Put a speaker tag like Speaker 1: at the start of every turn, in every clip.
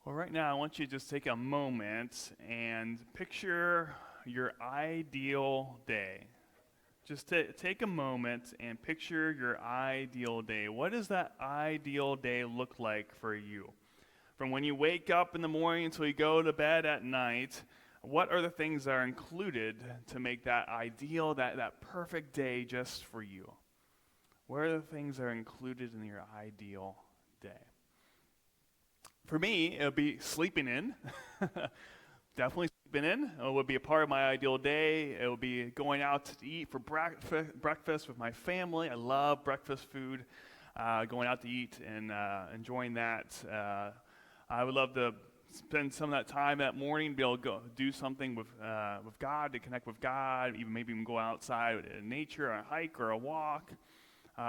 Speaker 1: Well, right now, I want you to just take a moment and picture your ideal day. Just take a moment and picture your ideal day. What does that ideal day look like for you? From when you wake up in the morning until you go to bed at night, what are the things that are included to make that ideal, that perfect day just for you? What are the things that are included in your ideal day? For me, it would be sleeping in. Definitely sleeping in. It would be a part of my ideal day. It would be going out to eat for breakfast with my family. I love breakfast food. Going out to eat and enjoying that. I would love to spend some of that time that morning to be able to go do something with God, to connect with God, maybe even go outside in nature, a hike or a walk.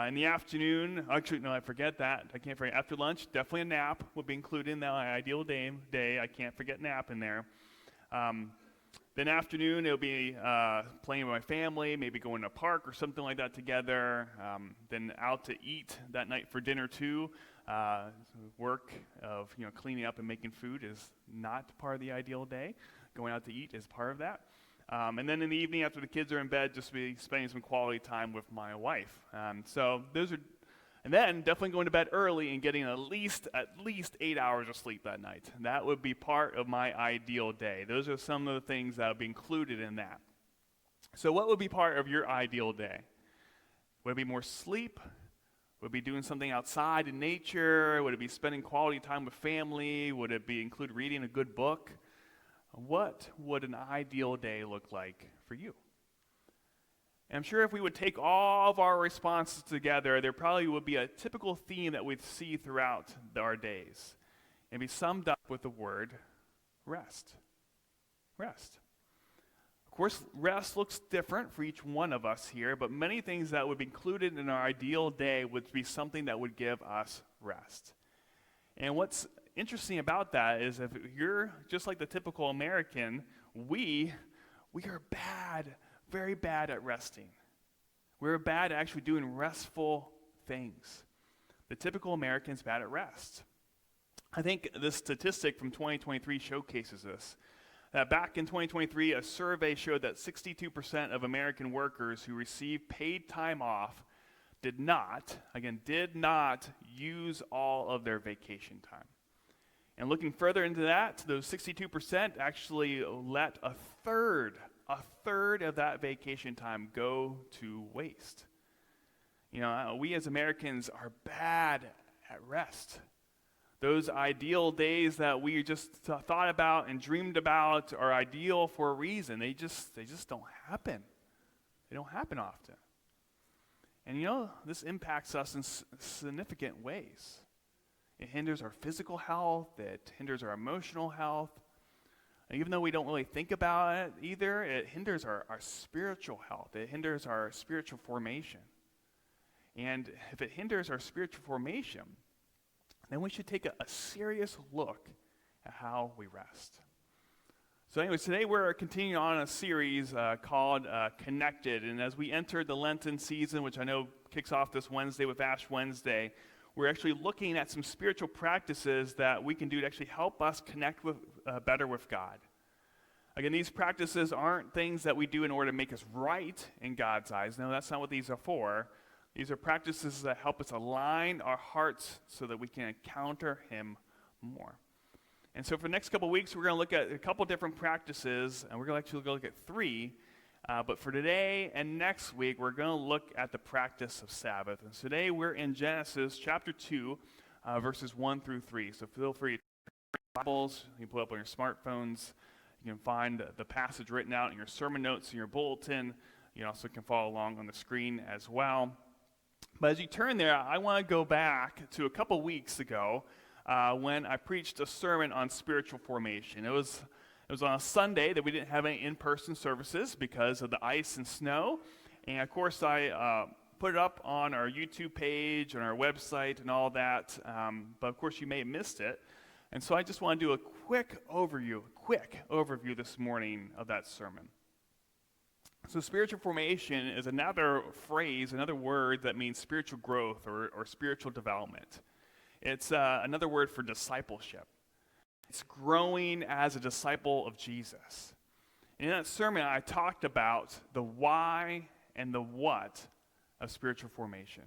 Speaker 1: In the afternoon, actually, no, I forget that. I can't forget. After lunch, definitely a nap would be included in that ideal day. I can't forget nap in there. Then afternoon, it'll be playing with my family, maybe going to a park or something like that together. Then out to eat that night for dinner too. Work of cleaning up and making food is not part of the ideal day. Going out to eat is part of that. And then in the evening, after the kids are in bed, just be spending some quality time with my wife. So those are, and then definitely going to bed early and getting at least 8 hours of sleep that night. That would be part of my ideal day. Those are some of the things that would be included in that. So what would be part of your ideal day? Would it be more sleep? Would it be doing something outside in nature? Would it be spending quality time with family? Would it be include reading a good book? What would an ideal day look like for you? And I'm sure if we would take all of our responses together, there probably would be a typical theme that we'd see throughout our days. And be summed up with the word rest. Rest. Of course, rest looks different for each one of us here, but many things that would be included in our ideal day would be something that would give us rest. And what's interesting about that is if you're just like the typical American, we are bad, very bad at resting. We're bad at actually doing restful things. The typical American's bad at rest. I think this statistic from 2023 showcases this. That back in 2023, a survey showed that 62% of American workers who received paid time off did not use all of their vacation time. And looking further into that, those 62% actually let a third of that vacation time go to waste. We as Americans are bad at rest. Those ideal days that we just thought about and dreamed about are ideal for a reason. They just don't happen. They don't happen often. And this impacts us in significant ways. It hinders our physical health. It hinders our emotional health. And even though we don't really think about it either, it hinders our spiritual health. It hinders our spiritual formation. And if it hinders our spiritual formation, then we should take a serious look at how we rest. So anyways, today we're continuing on a series called Connected. And as we enter the Lenten season, which I know kicks off this Wednesday with Ash Wednesday, we're actually looking at some spiritual practices that we can do to actually help us connect with better with God. Again, these practices aren't things that we do in order to make us right in God's eyes. No, that's not what these are for. These are practices that help us align our hearts so that we can encounter Him more. And so for the next couple of weeks, we're going to look at a couple different practices, and we're going to actually look at three. But for today and next week, we're going to look at the practice of Sabbath. And today we're in Genesis chapter 2, verses 1 through 3. So feel free to turn your Bibles. You can pull it up on your smartphones. You can find the passage written out in your sermon notes in your bulletin. You also can follow along on the screen as well. But as you turn there, I want to go back to a couple weeks ago when I preached a sermon on spiritual formation. It was on a Sunday that we didn't have any in-person services because of the ice and snow. And of course, I put it up on our YouTube page, on our website, and all that. But of course, you may have missed it. And so I just want to do a quick overview this morning of that sermon. So spiritual formation is another phrase, another word that means spiritual growth or spiritual development. It's another word for discipleship. It's growing as a disciple of Jesus. In that sermon, I talked about the why and the what of spiritual formation.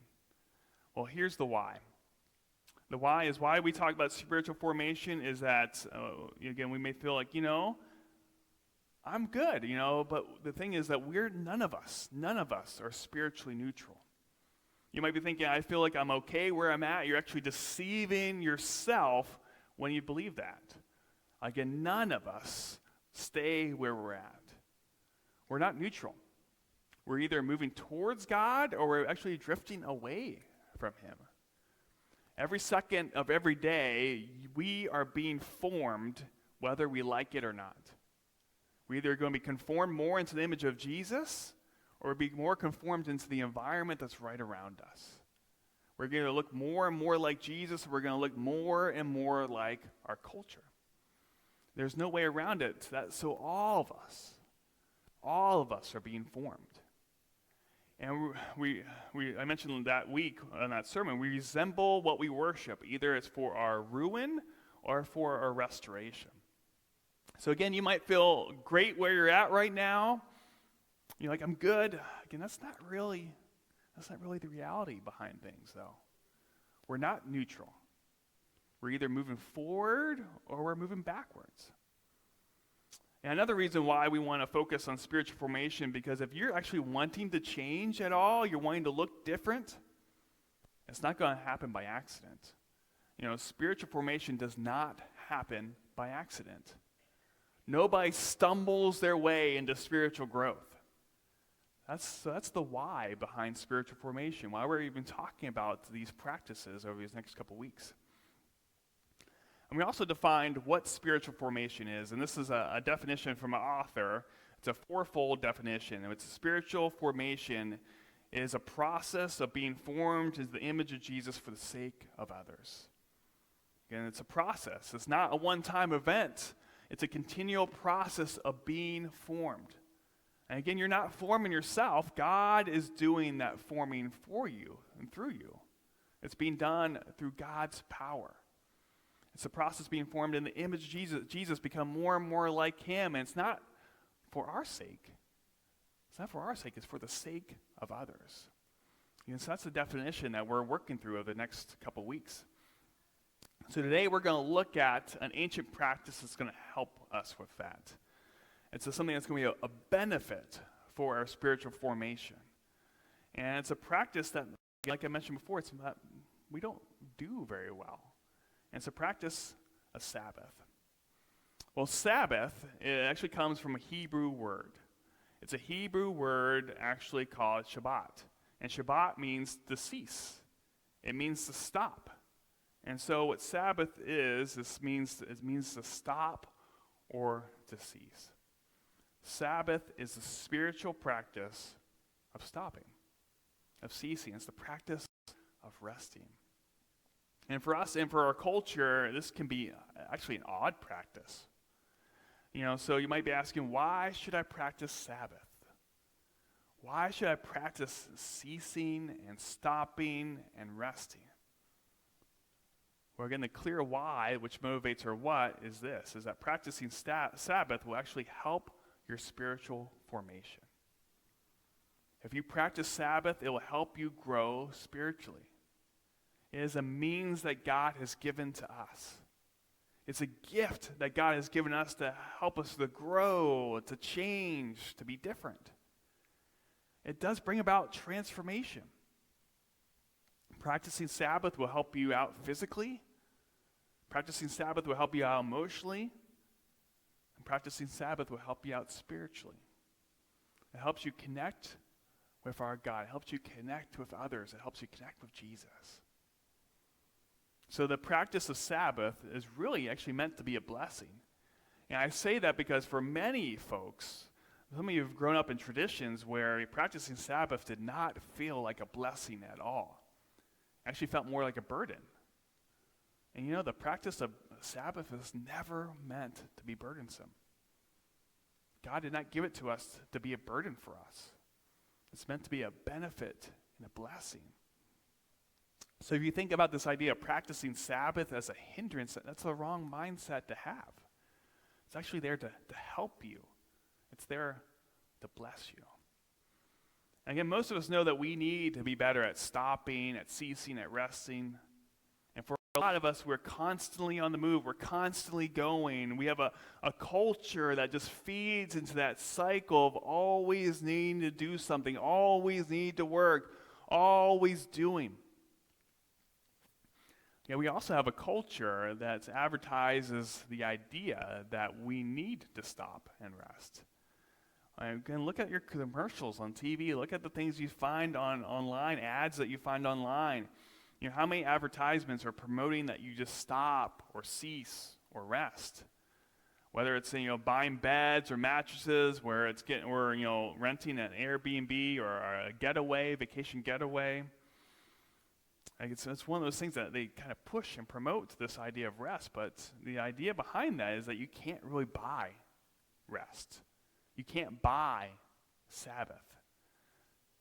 Speaker 1: Well, here's the why. The why is why we talk about spiritual formation is that, again, we may feel like, I'm good, but the thing is that none of us are spiritually neutral. You might be thinking, I feel like I'm okay where I'm at. You're actually deceiving yourself when you believe that. Again, none of us stay where we're at. We're not neutral. We're either moving towards God or we're actually drifting away from Him. Every second of every day, we are being formed whether we like it or not. We're either going to be conformed more into the image of Jesus or be more conformed into the environment that's right around us. We're going to look more and more like Jesus, or we're going to look more and more like our culture. There's no way around it. So all of us are being formed. And I mentioned that week in that sermon, we resemble what we worship. Either it's for our ruin or for our restoration. So again, you might feel great where you're at right now. You're like, I'm good. Again, that's not really the reality behind things, though. We're not neutral. We're either moving forward or we're moving backwards. And another reason why we want to focus on spiritual formation, because if you're actually wanting to change at all, you're wanting to look different, it's not going to happen by accident. Spiritual formation does not happen by accident. Nobody stumbles their way into spiritual growth. That's the why behind spiritual formation, why we're even talking about these practices over these next couple weeks. And we also defined what spiritual formation is, and this is a definition from an author. It's a fourfold definition. And it's spiritual formation is a process of being formed into the image of Jesus for the sake of others. Again, it's a process. It's not a one-time event. It's a continual process of being formed. And again, you're not forming yourself. God is doing that forming for you and through you. It's being done through God's power. It's a process being formed in the image of Jesus. Jesus become more and more like Him, and it's not for our sake. It's not for our sake. It's for the sake of others. And so that's the definition that we're working through over the next couple weeks. So today we're going to look at an ancient practice that's going to help us with that. It's something that's going to be a benefit for our spiritual formation. And it's a practice that, like I mentioned before, we don't do very well. And it's a practice of Sabbath. Well, Sabbath, it actually comes from a Hebrew word. It's a Hebrew word actually called Shabbat. And Shabbat means to cease. It means to stop. And so what Sabbath is, it means to stop or to cease. Sabbath is the spiritual practice of stopping, of ceasing. It's the practice of resting. And for us and for our culture, this can be actually an odd practice. So you might be asking, why should I practice Sabbath? Why should I practice ceasing and stopping and resting? Well, again, the clear why, which motivates our what, is that practicing Sabbath will actually help your spiritual formation. If you practice Sabbath, it will help you grow spiritually. It is a means that God has given to us. It's a gift that God has given us to help us to grow, to change, to be different. It does bring about transformation. Practicing Sabbath will help you out physically. Practicing Sabbath will help you out emotionally. And practicing Sabbath will help you out spiritually. It helps you connect with our God. It helps you connect with others. It helps you connect with Jesus. So the practice of Sabbath is really actually meant to be a blessing. And I say that because for many folks, some of you have grown up in traditions where practicing Sabbath did not feel like a blessing at all. It actually felt more like a burden. And the practice of Sabbath is never meant to be burdensome. God did not give it to us to be a burden for us. It's meant to be a benefit and a blessing. So if you think about this idea of practicing Sabbath as a hindrance, that's the wrong mindset to have. It's actually there to help you. It's there to bless you. And again, most of us know that we need to be better at stopping, at ceasing, at resting. And for a lot of us, we're constantly on the move. We're constantly going. We have a culture that just feeds into that cycle of always needing to do something, always need to work, always doing. Yeah, we also have a culture that advertises the idea that we need to stop and rest. Again, look at your commercials on TV. Look at the things you find online, ads that you find online. You know, how many advertisements are promoting that you just stop or cease or rest? Whether it's buying beds or mattresses, or renting an Airbnb or a getaway, vacation getaway. It's one of those things that they kind of push and promote this idea of rest, but the idea behind that is that you can't really buy rest. You can't buy Sabbath.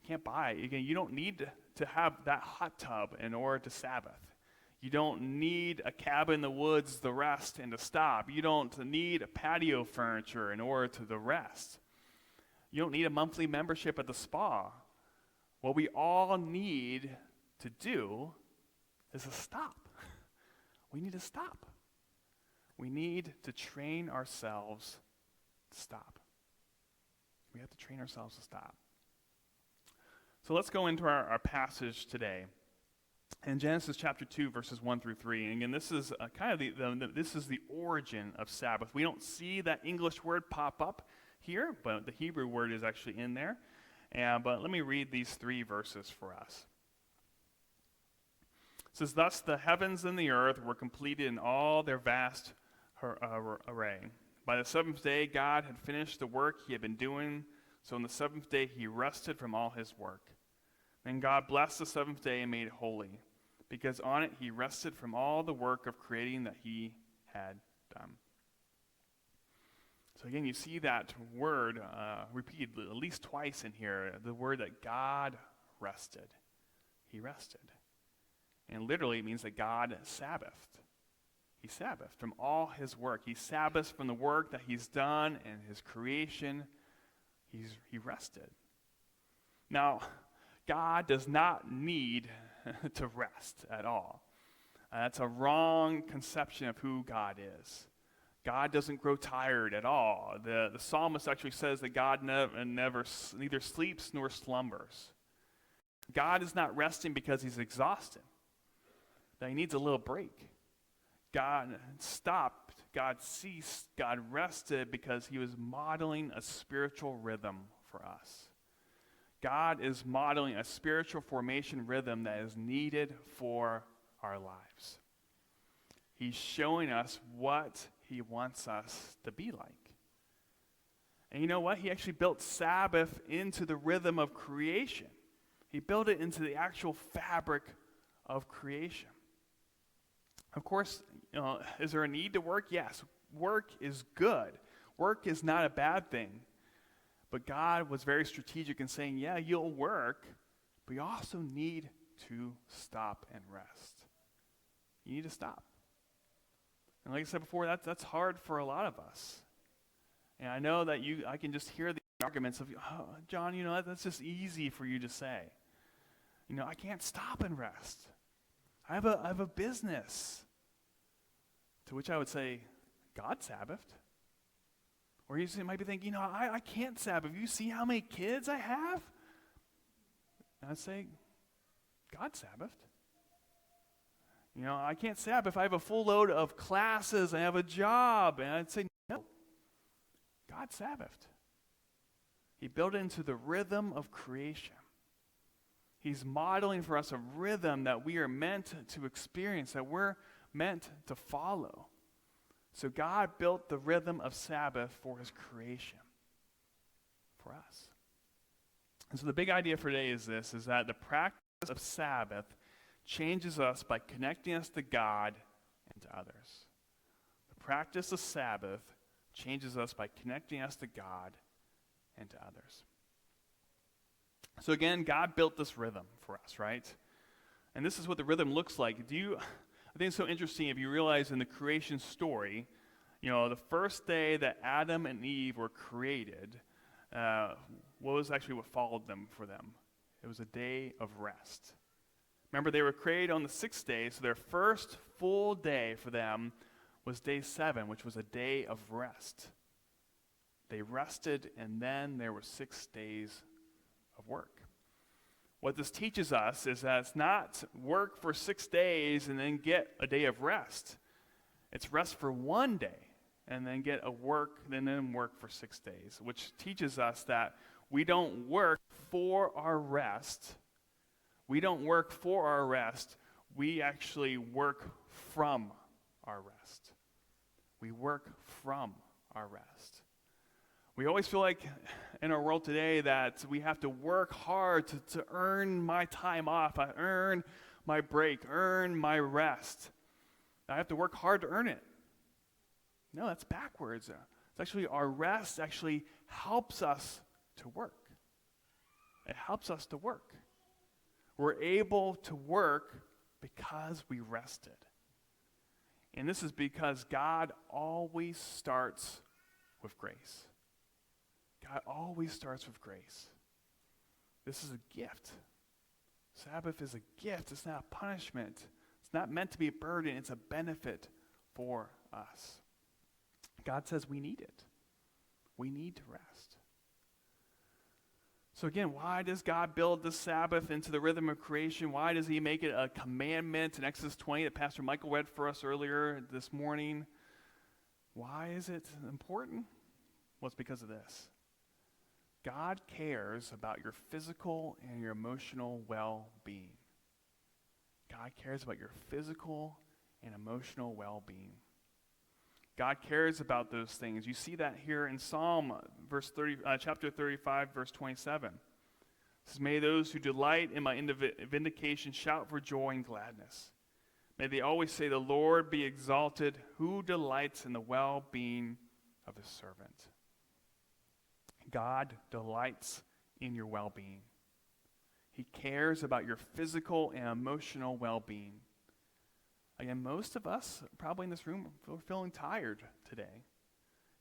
Speaker 1: You can't buy it. Again, you don't need to have that hot tub in order to Sabbath. You don't need a cabin in the woods to rest and to stop. You don't need a patio furniture in order to rest. You don't need a monthly membership at the spa. What we all need to do is to stop. We need to stop. We need to train ourselves to stop. We have to train ourselves to stop. So let's go into our passage today. In Genesis chapter 2, verses 1 through 3. And again, this is this is the origin of Sabbath. We don't see that English word pop up here, but the Hebrew word is actually in there. But let me read these 3 verses for us. It says, "Thus the heavens and the earth were completed in all their vast array. By the seventh day, God had finished the work he had been doing. So on the seventh day, he rested from all his work. Then God blessed the seventh day and made it holy, because on it he rested from all the work of creating that he had done." So again, you see that word repeated at least twice in here, the word that God rested. He rested. And literally it means that God Sabbathed. He Sabbathed from all his work. He Sabbathed from the work that he's done and his creation. He rested. Now, God does not need to rest at all. That's a wrong conception of who God is. God doesn't grow tired at all. The psalmist actually says that God neither sleeps nor slumbers. God is not resting because he's exhausted, that he needs a little break. God stopped, God ceased, God rested because he was modeling a spiritual rhythm for us. God is modeling a spiritual formation rhythm that is needed for our lives. He's showing us what he wants us to be like. And you know what? He actually built Sabbath into the rhythm of creation. He built it into the actual fabric of creation. Of course, is there a need to work? Yes. Work is good. Work is not a bad thing. But God was very strategic in saying, yeah, you'll work, but you also need to stop and rest. You need to stop. And like I said before, that's hard for a lot of us. And I know that I can just hear the arguments of, oh, John, that's just easy for you to say. I can't stop and rest. I have a business. To which I would say, God Sabbathed. Or you might be thinking, I can't Sabbath. You see how many kids I have? And I'd say, God Sabbathed. I can't Sabbath. I have a full load of classes. I have a job. And I'd say, no. God Sabbathed. He built it into the rhythm of creation. He's modeling for us a rhythm that we are meant to experience, that we're meant to follow. So God built the rhythm of Sabbath for his creation, for us. And so the big idea for today is that the practice of Sabbath changes us by connecting us to God and to others. The practice of Sabbath changes us by connecting us to God and to others. So again, God built this rhythm for us, right? And this is what the rhythm looks like. I think it's so interesting if you realize in the creation story, the first day that Adam and Eve were created, what was actually what followed them for them? It was a day of rest. Remember, they were created on the 6th day, so their first full day for them was day 7, which was a day of rest. They rested, and then there were 6 days of work. What this teaches us is that it's not work for 6 days and then get a day of rest. It's rest for 1 day and then get a work and then work for 6 days, which teaches us that we don't work for our rest. We don't work for our rest. We actually work from our rest. We work from our rest. We always feel like in our world today that we have to work hard to earn my time off, earn my break, earn my rest. I have to work hard to earn it. No, that's backwards. It's actually our rest actually helps us to work. It helps us to work. We're able to work because we rested. And this is because God always starts with grace. God always starts with grace. This is a gift. Sabbath is a gift. It's not a punishment. It's not meant to be a burden. It's a benefit for us. God says we need it. We need to rest. So again, why does God build the Sabbath into the rhythm of creation? Why does he make it a commandment in Exodus 20 that Pastor Michael read for us earlier this morning? Why is it important? Well, it's because of this. God cares about your physical and your emotional well-being. God cares about your physical and emotional well-being. God cares about those things. You see that here in Psalm chapter 35, verse 27. It says, "May those who delight in my vindication shout for joy and gladness. May they always say, 'The Lord be exalted, who delights in the well-being of his servant.'" God delights in your well-being. He cares about your physical and emotional well-being. Again, most of us probably in this room are feeling tired today.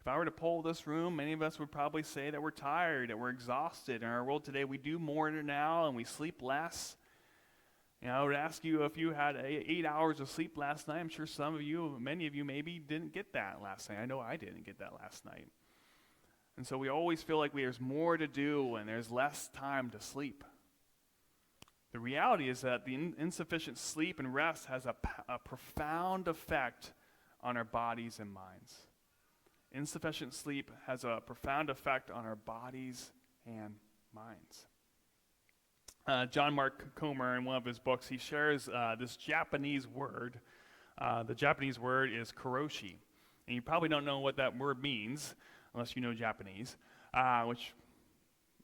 Speaker 1: If I were to poll this room, many of us would probably say that we're tired, that we're exhausted. In our world today, we do more now and we sleep less. I would ask you if you had 8 hours of sleep last night. I'm sure many of you maybe didn't get that last night. I know I didn't get that last night. And so we always feel like there's more to do and there's less time to sleep. The reality is that the insufficient sleep and rest has a profound effect on our bodies and minds. Insufficient sleep has a profound effect on our bodies and minds. John Mark Comer, in one of his books, he shares this Japanese word. The Japanese word is karoshi. And you probably don't know what that word means, unless you know Japanese, which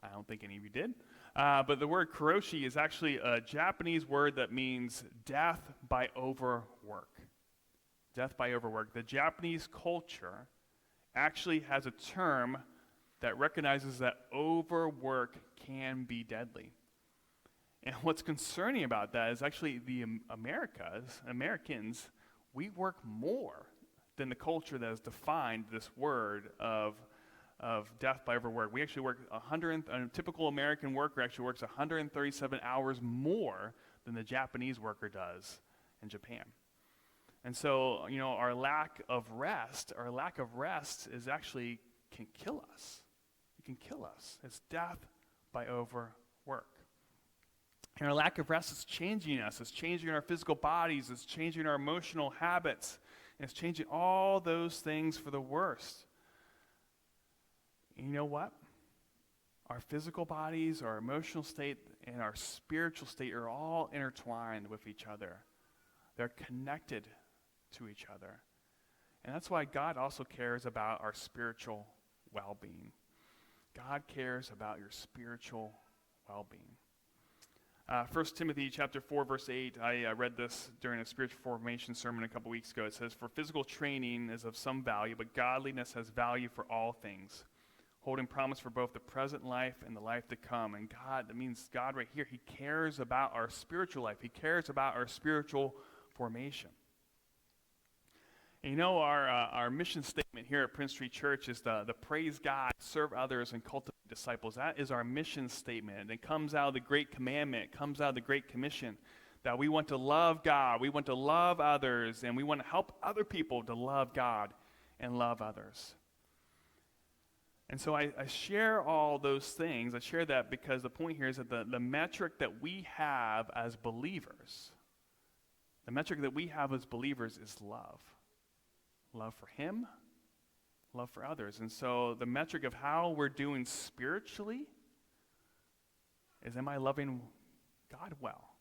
Speaker 1: I don't think any of you did. But the word karoshi is actually a Japanese word that means death by overwork. Death by overwork. The Japanese culture actually has a term that recognizes that overwork can be deadly. And what's concerning about that is actually the Americans, we work more than the culture that has defined this word of death by overwork. We actually work a typical American worker actually works 137 hours more than the Japanese worker does in Japan. And so, our lack of rest is actually can kill us. It can kill us. It's death by overwork. And our lack of rest is changing us. It's changing our physical bodies. It's changing our emotional habits. And it's changing all those things for the worst. And you know what? Our physical bodies, our emotional state, and our spiritual state are all intertwined with each other. They're connected to each other. And that's why God also cares about our spiritual well-being. God cares about your spiritual well-being. 1 Timothy chapter 4, verse 8, I read this during a spiritual formation sermon a couple weeks ago. It says, "For physical training is of some value, but godliness has value for all things, holding promise for both the present life and the life to come. And God, that means God right here, he cares about our spiritual life. He cares about our spiritual formation. And our mission statement here at Prince Street Church is the praise God, serve others, and cultivate disciples. That is our mission statement. And it comes out of the Great Commandment. It comes out of the Great Commission, that we want to love God, we want to love others, and we want to help other people to love God and love others. And so I share all those things. I share that because the point here is that the metric that we have as believers, is love. Love for him, love for others. And so the metric of how we're doing spiritually is, am I loving God well?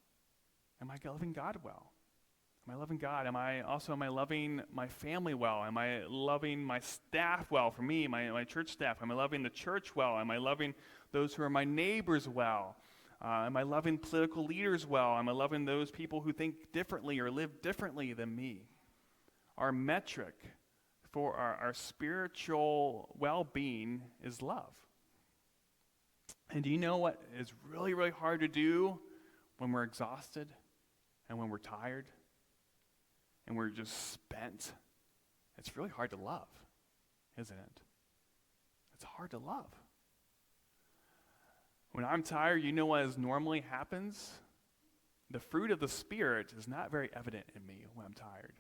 Speaker 1: Am I loving God well? Am I loving God? Am I loving my family well? Am I loving my staff well? For me, my church staff. Am I loving the church well? Am I loving those who are my neighbors well? Am I loving political leaders well? Am I loving those people who think differently or live differently than me? Our metric for our spiritual well-being is love. And do you know what is really, really hard to do when we're exhausted and when we're tired and we're just spent? It's really hard to love, isn't it? It's hard to love. When I'm tired, you know what normally happens? The fruit of the Spirit is not very evident in me when I'm tired.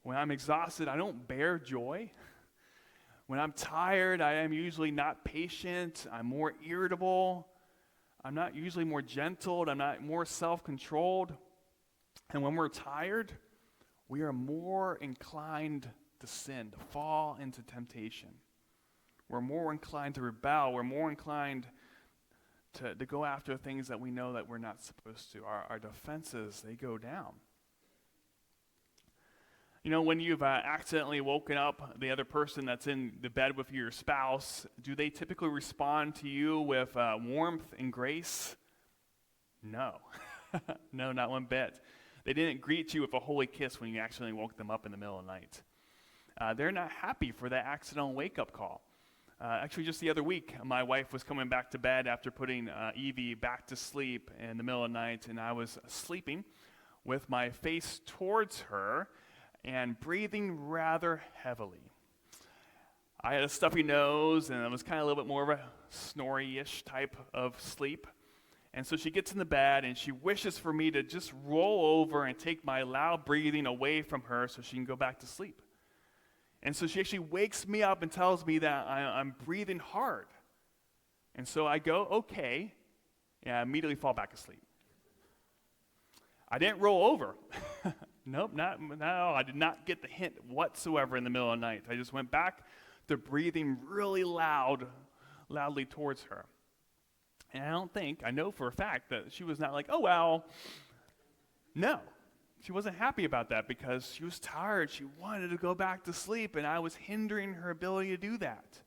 Speaker 1: When I'm exhausted, I don't bear joy. When I'm tired, I am usually not patient. I'm more irritable. I'm not usually more gentle. I'm not more self-controlled. And when we're tired, we are more inclined to sin, to fall into temptation. We're more inclined to rebel. We're more inclined to go after things that we know that we're not supposed to. Our defenses, they go down. When you've accidentally woken up the other person that's in the bed with your spouse, do they typically respond to you with warmth and grace? No. No, not one bit. They didn't greet you with a holy kiss when you accidentally woke them up in the middle of the night. They're not happy for that accidental wake-up call. Actually, just the other week, my wife was coming back to bed after putting Evie back to sleep in the middle of the night, and I was sleeping with my face towards her and breathing rather heavily. I had a stuffy nose, and it was kind of a little bit more of a snory-ish type of sleep. And so she gets in the bed, and she wishes for me to just roll over and take my loud breathing away from her so she can go back to sleep. And so she actually wakes me up and tells me that I'm breathing hard. And so I go, okay, and I immediately fall back asleep. I didn't roll over. No, I did not get the hint whatsoever in the middle of the night. I just went back to breathing really loudly towards her. And I know for a fact that she was not like, oh, well, no. She wasn't happy about that because she was tired. She wanted to go back to sleep, and I was hindering her ability to do that.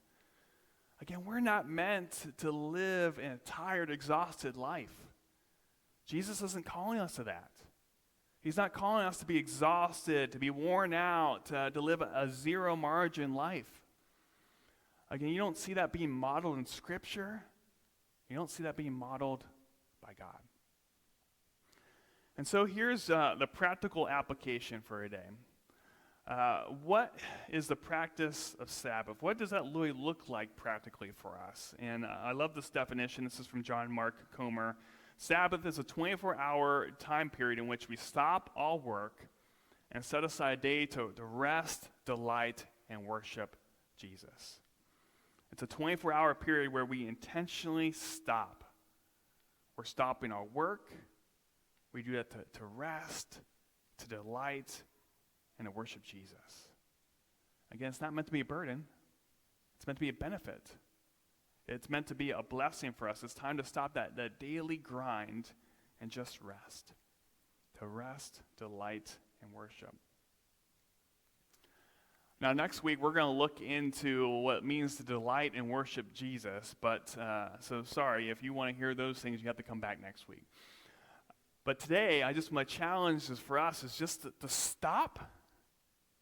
Speaker 1: Again, we're not meant to live in a tired, exhausted life. Jesus isn't calling us to that. He's not calling us to be exhausted, to be worn out, to live a zero-margin life. Again, you don't see that being modeled in Scripture. You don't see that being modeled by God. And so here's the practical application for a day. What is the practice of Sabbath? What does that really look like practically for us? And I love this definition. This is from John Mark Comer. Sabbath is a 24-hour time period in which we stop all work and set aside a day to rest, delight, and worship Jesus. It's a 24-hour period where we intentionally stop. We're stopping our work. We do that to rest, to delight, and to worship Jesus. Again, it's not meant to be a burden. It's meant to be a benefit. It's meant to be a blessing for us. It's time to stop that daily grind and just rest. To rest, delight, and worship. Now, next week, we're going to look into what it means to delight and worship Jesus. But, so sorry, if you want to hear those things, you have to come back next week. But today, my challenge is for us is just to stop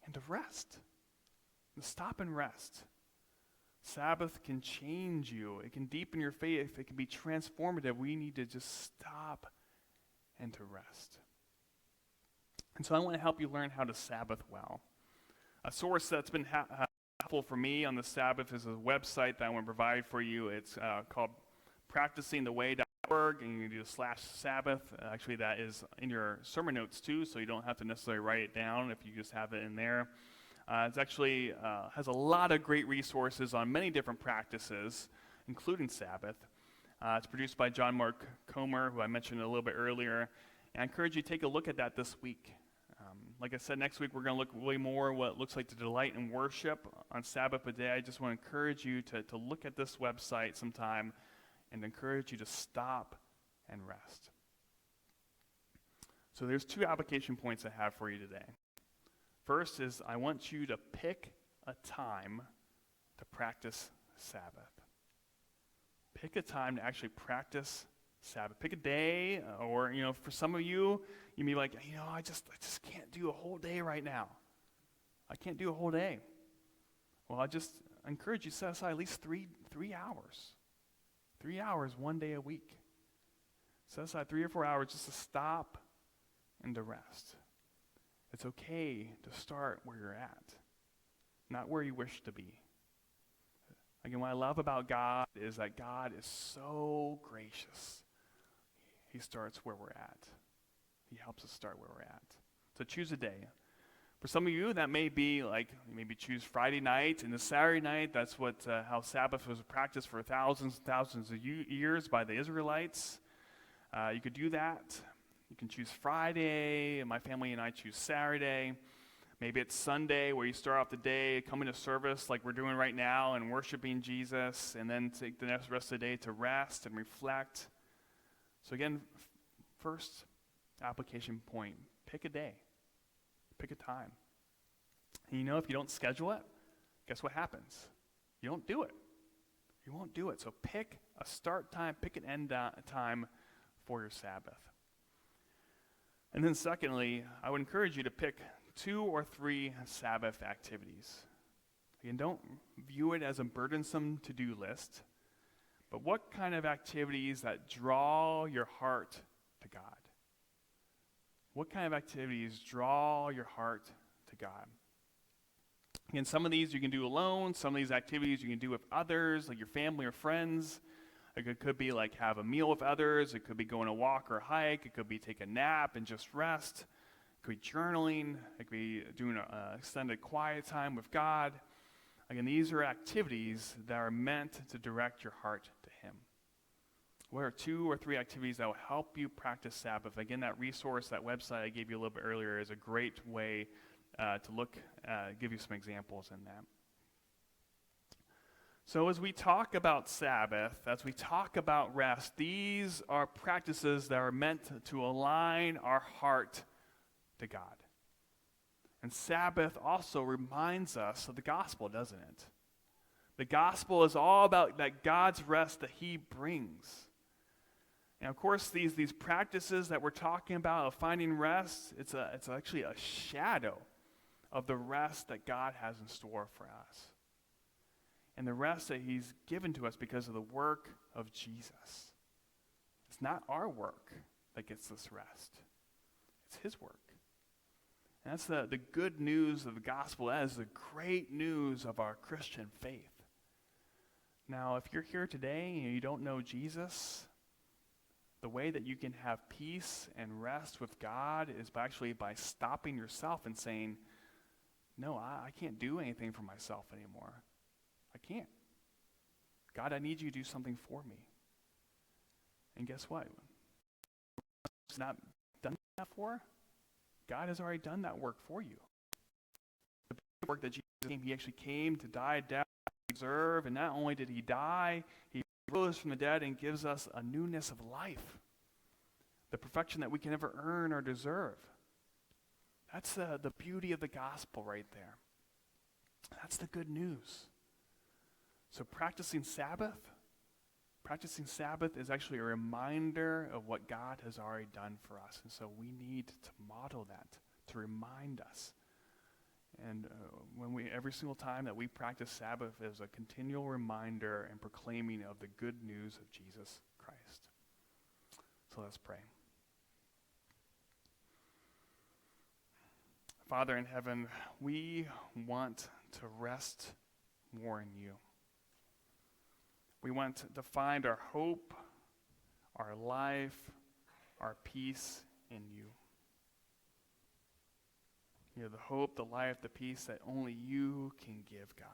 Speaker 1: and to rest. To stop and rest. Sabbath can change you. It can deepen your faith. It can be transformative. We need to just stop and to rest. And so I want to help you learn how to Sabbath well. A source that's been helpful for me on the Sabbath is a website that I want to provide for you. It's called practicingtheway.org, and you can do /Sabbath. Actually, that is in your sermon notes too, so you don't have to necessarily write it down if you just have it in there. It's actually has a lot of great resources on many different practices, including Sabbath. It's produced by John Mark Comer, who I mentioned a little bit earlier. And I encourage you to take a look at that this week. Like I said, next week we're going to look way more what it looks like to delight in worship on Sabbath. But today I just want to encourage you to look at this website sometime and encourage you to stop and rest. So there's 2 application points I have for you today. First is I want you to pick a time to practice Sabbath. Pick a time to actually practice Sabbath. Pick a day, or for some of you, you may be like, I just can't do a whole day right now. I can't do a whole day. Well, I encourage you to set aside at least three hours. 3 hours, one day a week. Set aside 3 or 4 hours just to stop and to rest. It's okay to start where you're at, not where you wish to be. Again, what I love about God is that God is so gracious. He starts where we're at. He helps us start where we're at. So choose a day. For some of you, that may be like, maybe choose Friday night and the Saturday night. That's how Sabbath was practiced for thousands and thousands of years by the Israelites. You could do that. You can choose Friday. My family and I choose Saturday. Maybe it's Sunday where you start off the day coming to service like we're doing right now and worshiping Jesus, and then take the rest of the day to rest and reflect. So again, first application point, pick a day. Pick a time. And if you don't schedule it, guess what happens? You don't do it. You won't do it. So pick a start time, pick an end time for your Sabbath. And then secondly, I would encourage you to pick 2 or 3 Sabbath activities. Again, don't view it as a burdensome to-do list, but what kind of activities that draw your heart to God? What kind of activities draw your heart to God? Again, some of these you can do alone. Some of these activities you can do with others, like your family or friends. It could be like have a meal with others. It could be going a walk or hike. It could be take a nap and just rest. It could be journaling. It could be doing an extended quiet time with God. Again, these are activities that are meant to direct your heart to Him. What are 2 or 3 activities that will help you practice Sabbath? Again, that resource, that website I gave you a little bit earlier is a great way to look, give you some examples in that. So as we talk about Sabbath, as we talk about rest, these are practices that are meant to align our heart to God. And Sabbath also reminds us of the gospel, doesn't it? The gospel is all about that God's rest that He brings. And of course, these practices that we're talking about of finding rest, it's actually a shadow of the rest that God has in store for us. And the rest that He's given to us because of the work of Jesus. It's not our work that gets this rest. It's His work. And that's the good news of the gospel. That is the great news of our Christian faith. Now, if you're here today and you don't know Jesus, the way that you can have peace and rest with God is by stopping yourself and saying, no, I can't do anything for myself anymore. I can't. God, I need you to do something for me. And guess what? It's not done that for. God has already done that work for you. The work that Jesus came, He actually came to die a death we deserve, and not only did He die, He rose from the dead and gives us a newness of life. The perfection that we can never earn or deserve. That's the beauty of the gospel right there. That's the good news. So practicing Sabbath is actually a reminder of what God has already done for us. And so we need to model that, to remind us. And every single time that we practice Sabbath is a continual reminder and proclaiming of the good news of Jesus Christ. So let's pray. Father in heaven, we want to rest more in you. We want to find our hope, our life, our peace in you. You're the hope, the life, the peace that only you can give, God.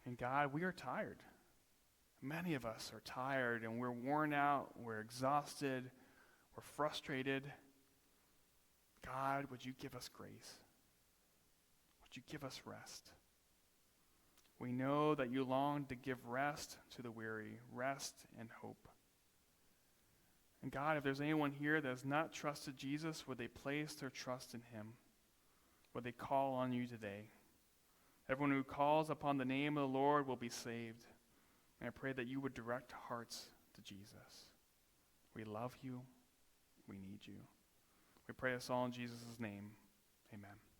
Speaker 1: And God, we are tired. Many of us are tired, and we're worn out, we're exhausted, we're frustrated. God, would you give us grace? Would you give us rest? We know that you long to give rest to the weary, rest and hope. And God, if there's anyone here that has not trusted Jesus, would they place their trust in him? Would they call on you today? Everyone who calls upon the name of the Lord will be saved. And I pray that you would direct hearts to Jesus. We love you. We need you. We pray this all in Jesus' name. Amen.